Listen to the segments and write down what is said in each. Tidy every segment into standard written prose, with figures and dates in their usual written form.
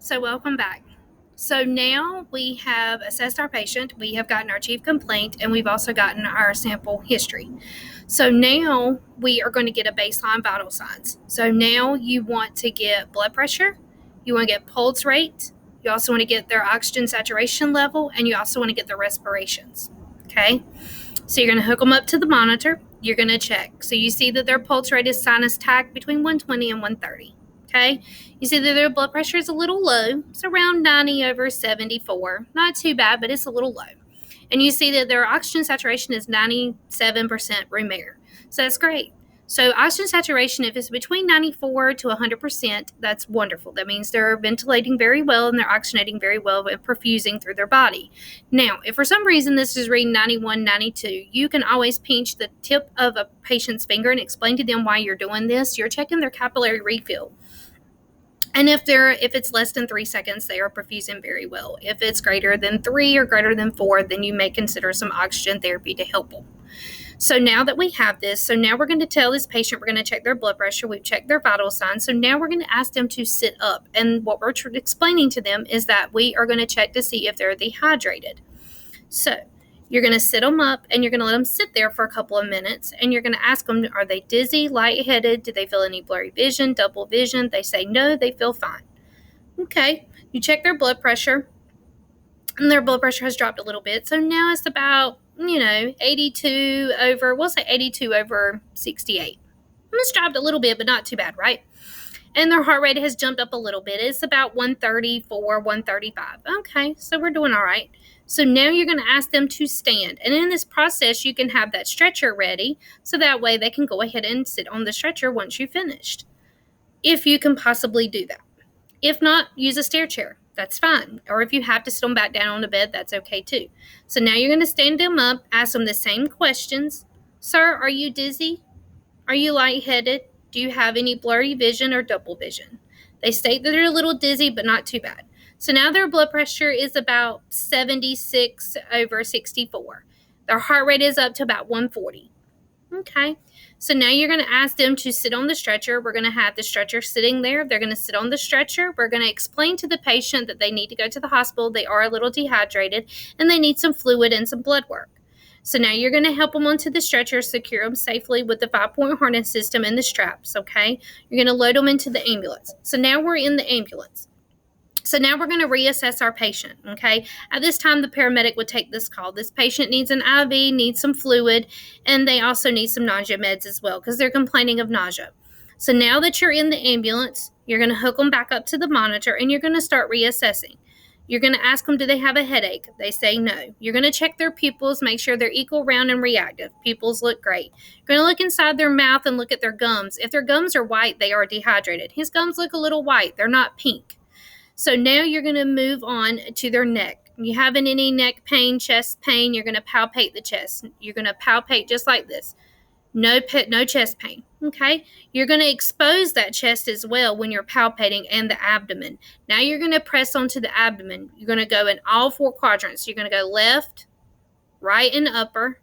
So welcome back. So now we have assessed our patient, we have gotten our chief complaint, and we've also gotten our sample history. So now we are going to get a baseline vital signs. So now you want to get blood pressure, you want to get pulse rate, you also want to get their oxygen saturation level, and you also want to get their respirations. Okay, so you're going to hook them up to the monitor, you're going to check. So you see that their pulse rate is sinus tach between 120 and 130. Okay, you see that their blood pressure is a little low. It's around 90/74. Not too bad, but it's a little low. And you see that their oxygen saturation is 97% room air. So that's great. So oxygen saturation, if it's between 94 to 100%, that's wonderful. That means they're ventilating very well and they're oxygenating very well and perfusing through their body. Now, if for some reason this is reading 91, 92, you can always pinch the tip of a patient's finger and explain to them why you're doing this. You're checking their capillary refill. And if it's less than 3 seconds, they are perfusing very well. If it's greater than 3 or greater than 4, then you may consider some oxygen therapy to help them. So now that we have this, so now we're going to tell this patient, we're going to check their blood pressure. We've checked their vital signs. So now we're going to ask them to sit up. And what we're explaining to them is that we are going to check to see if they're dehydrated. So you're going to sit them up and you're going to let them sit there for a couple of minutes and you're going to ask them, are they dizzy, lightheaded? Do they feel any blurry vision, double vision? They say no, they feel fine. Okay, you check their blood pressure and their blood pressure has dropped a little bit. So now it's about, 82 over 68. It's dropped a little bit, but not too bad, right? And their heart rate has jumped up a little bit. It's about 134, 135. Okay, so we're doing all right. So now you're going to ask them to stand. And in this process, you can have that stretcher ready so that way they can go ahead and sit on the stretcher once you've finished, if you can possibly do that. If not, use a stair chair. That's fine. Or if you have to sit them back down on the bed, that's okay too. So now you're going to stand them up, ask them the same questions. Sir, are you dizzy? Are you lightheaded? Do you have any blurry vision or double vision? They state that they're a little dizzy, but not too bad. So now their blood pressure is about 76 over 64. Their heart rate is up to about 140. Okay. So now you're going to ask them to sit on the stretcher. We're going to have the stretcher sitting there. They're going to sit on the stretcher. We're going to explain to the patient that they need to go to the hospital. They are a little dehydrated and they need some fluid and some blood work. So now you're going to help them onto the stretcher, secure them safely with the 5-point harness system and the straps, okay? You're going to load them into the ambulance. So now we're in the ambulance. So now we're going to reassess our patient, okay? At this time, the paramedic would take this call. This patient needs an IV, needs some fluid, and they also need some nausea meds as well because they're complaining of nausea. So now that you're in the ambulance, you're going to hook them back up to the monitor, and you're going to start reassessing. You're going to ask them, do they have a headache? They say no. You're going to check their pupils, make sure they're equal, round, and reactive. Pupils look great. You're going to look inside their mouth and look at their gums. If their gums are white, they are dehydrated. His gums look a little white. They're not pink. So now you're going to move on to their neck. If you having any neck pain, chest pain, you're going to palpate the chest. You're going to palpate just like this. No chest pain, okay? You're going to expose that chest as well when you're palpating and the abdomen. Now you're going to press onto the abdomen. You're going to go in all 4 quadrants. You're going to go left, right, and upper,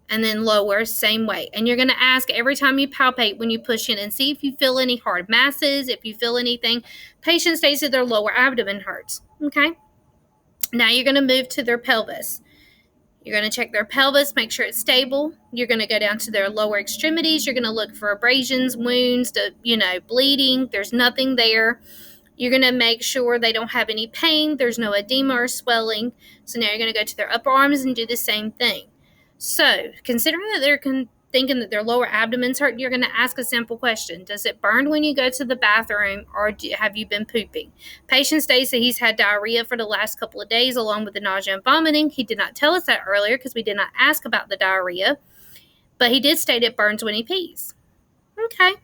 and then lower, same way. And you're going to ask every time you palpate when you push in and see if you feel any hard masses, if you feel anything. Patient states that their lower abdomen hurts, okay? Now you're going to move to their pelvis. You're going to check their pelvis, make sure it's stable. You're going to go down to their lower extremities. You're going to look for abrasions, wounds, bleeding. There's nothing there. You're going to make sure they don't have any pain. There's no edema or swelling. So now you're going to go to their upper arms and do the same thing. So, considering that they're thinking that their lower abdomen's hurt, you're going to ask a simple question. Does it burn when you go to the bathroom, or have you been pooping? Patient states that he's had diarrhea for the last couple of days along with the nausea and vomiting. He did not tell us that earlier because we did not ask about the diarrhea, but he did state it burns when he pees. Okay.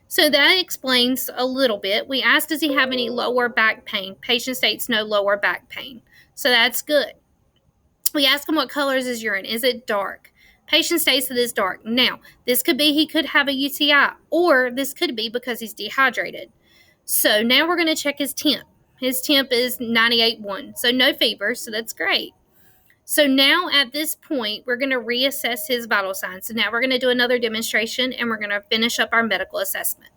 So that explains a little bit. We asked, does he have any lower back pain? Patient states no lower back pain. So that's good. We ask him what color is his urine. Is it dark? Patient states that it's dark. Now, this could be he could have a UTI, or this could be because he's dehydrated. So now we're going to check his temp. His temp is 98.1, so no fever, so that's great. So now at this point, we're going to reassess his vital signs. So now we're going to do another demonstration, and we're going to finish up our medical assessment.